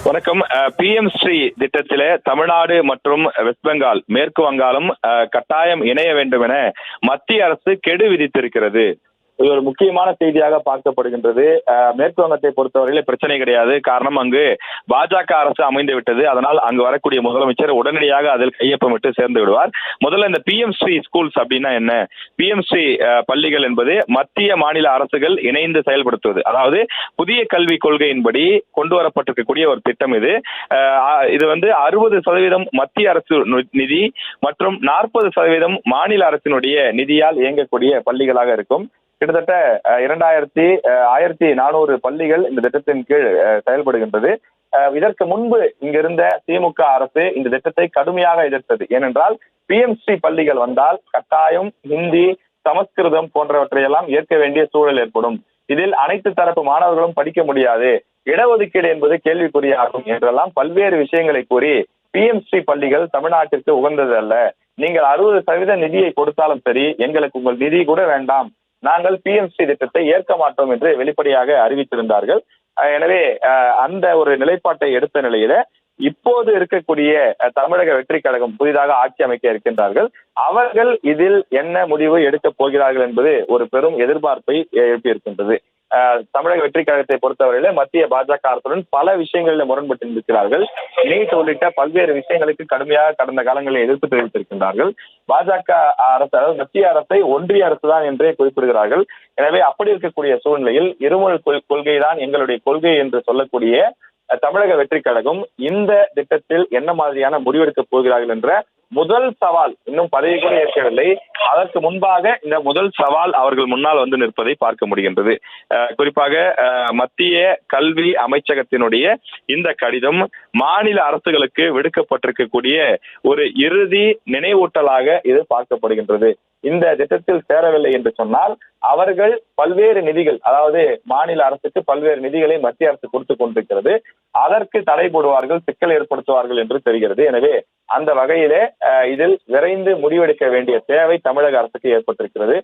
வணக்கம். பிஎம் ஸ்ரீ திட்டத்திலே தமிழ்நாடு மற்றும் வெஸ்ட் பெங்கால், மேற்கு வங்காளம் கட்டாயம் இணைய வேண்டும் என மத்திய அரசு கெடு விதித்திருக்கிறது. இது ஒரு முக்கியமான செய்தியாக பார்க்கப்படுகின்றது. மேற்கு வங்கத்தை பொறுத்தவரையில பிரச்சனை கிடையாது. காரணம், அங்கு பாஜக அரசு அமைந்து விட்டது. அதனால் அங்கு வரக்கூடிய முதலமைச்சர் உடனடியாக அதில் கையொப்பமிட்டு சேர்ந்து விடுவார். முதல்ல இந்த பிஎம் ஸ்ரீ ஸ்கூல்ஸ் அப்படின்னா என்ன? பிஎம் ஸ்ரீ பள்ளிகள் என்பது மத்திய மாநில அரசுகள் இணைந்து செயல்படுத்துவது. அதாவது புதிய கல்விக் கொள்கையின்படி கொண்டு வரப்பட்டிருக்கக்கூடிய ஒரு திட்டம் இது. இது வந்து 60% மத்திய அரசு நிதி மற்றும் 40% மாநில அரசினுடைய நிதியால் இயங்கக்கூடிய பள்ளிகளாக இருக்கும். கிட்டத்தட்ட 1400 பள்ளிகள் இந்த திட்டத்தின் கீழ் செயல்படுகின்றது. இதற்கு முன்பு இங்கிருந்த திமுக அரசு இந்த திட்டத்தை கடுமையாக எதிர்த்தது. ஏனென்றால் பிஎம்ஸ்ரீ பள்ளிகள் வந்தால் கட்டாயம் ஹிந்தி, சமஸ்கிருதம் போன்றவற்றையெல்லாம் ஏற்க வேண்டிய சூழல் ஏற்படும். இதில் அனைத்து தரப்பு மாணவர்களும் படிக்க முடியாது, இடஒதுக்கீடு என்பது கேள்விக்குறியாகும் என்றெல்லாம் பல்வேறு விஷயங்களை கூறி பிஎம்ஸ்ரீ பள்ளிகள் தமிழ்நாட்டிற்கு உகந்தது அல்ல, நீங்கள் 60% நிதியை கொடுத்தாலும் சரி, எங்களுக்கு உங்கள் நிதி கூட வேண்டாம், நாங்கள் பிஎம்ஸ்ரீ திட்டத்தை ஏற்க மாட்டோம் என்று வெளிப்படையாக அறிவித்திருந்தார்கள். எனவே அந்த ஒரு நிலைப்பாட்டை எடுத்த நிலையில இப்போது இருக்கக்கூடிய தமிழக வெற்றி கழகம் புதிதாக ஆட்சி அமைக்க இருக்கின்றார்கள். அவர்கள் இதில் என்ன முடிவு எடுக்கப் போகிறார்கள் என்பது ஒரு பெரும் எதிர்பார்ப்பை எழுப்பியிருக்கின்றது. தமிழக வெற்றி கழகத்தை பொறுத்தவரையில மத்திய பாஜக அரசுடன் பல விஷயங்களில் முரண்பட்டு இருக்கிறார்கள். நீட் உள்ளிட்ட பல்வேறு விஷயங்களுக்கு கடுமையாக கடந்த காலங்களில் எதிர்ப்பு தெரிவித்திருக்கின்றார்கள். பாஜக அரசு, அதாவது மத்திய அரசை ஒன்றிய அரசு தான் என்றே குறிப்பிடுகிறார்கள். எனவே அப்படி இருக்கக்கூடிய சூழ்நிலையில் இருமொழி கொள்கை தான் எங்களுடைய கொள்கை என்று சொல்லக்கூடிய தமிழக வெற்றி கழகம் இந்த திட்டத்தில் என்ன மாதிரியான முடிவெடுக்கப் போகிறார்கள் என்ற முதல் சவால், இன்னும் பதவி கூட ஏற்கவில்லை, அதற்கு முன்பாக இந்த முதல் சவால் அவர்கள் முன்னால் வந்து நிற்பதை பார்க்க முடிகின்றது. குறிப்பாக மத்திய கல்வி அமைச்சகத்தினுடைய இந்த கடிதம் மாநில அரசுகளுக்கு விடுக்கப்பட்டிருக்கக்கூடிய ஒரு இறுதி நினைவூட்டலாக இது பார்க்கப்படுகின்றது. இந்த திட்டத்தில் சேரவில்லை என்று சொன்னால் அவர்கள் பல்வேறு நிதிகள், அதாவது மாநில அரசுக்கு பல்வேறு நிதிகளை மத்திய அரசு கொடுத்துக் கொண்டிருக்கிறது, அதற்கு தடை போடுவார்கள், சிக்கல் ஏற்படுத்துவார்கள் என்று தெரிகிறது. எனவே அந்த வகையிலே இதில் விரைந்து முடிவெடுக்க வேண்டிய தேவை தமிழக அரசுக்கு ஏற்பட்டிருக்கிறது.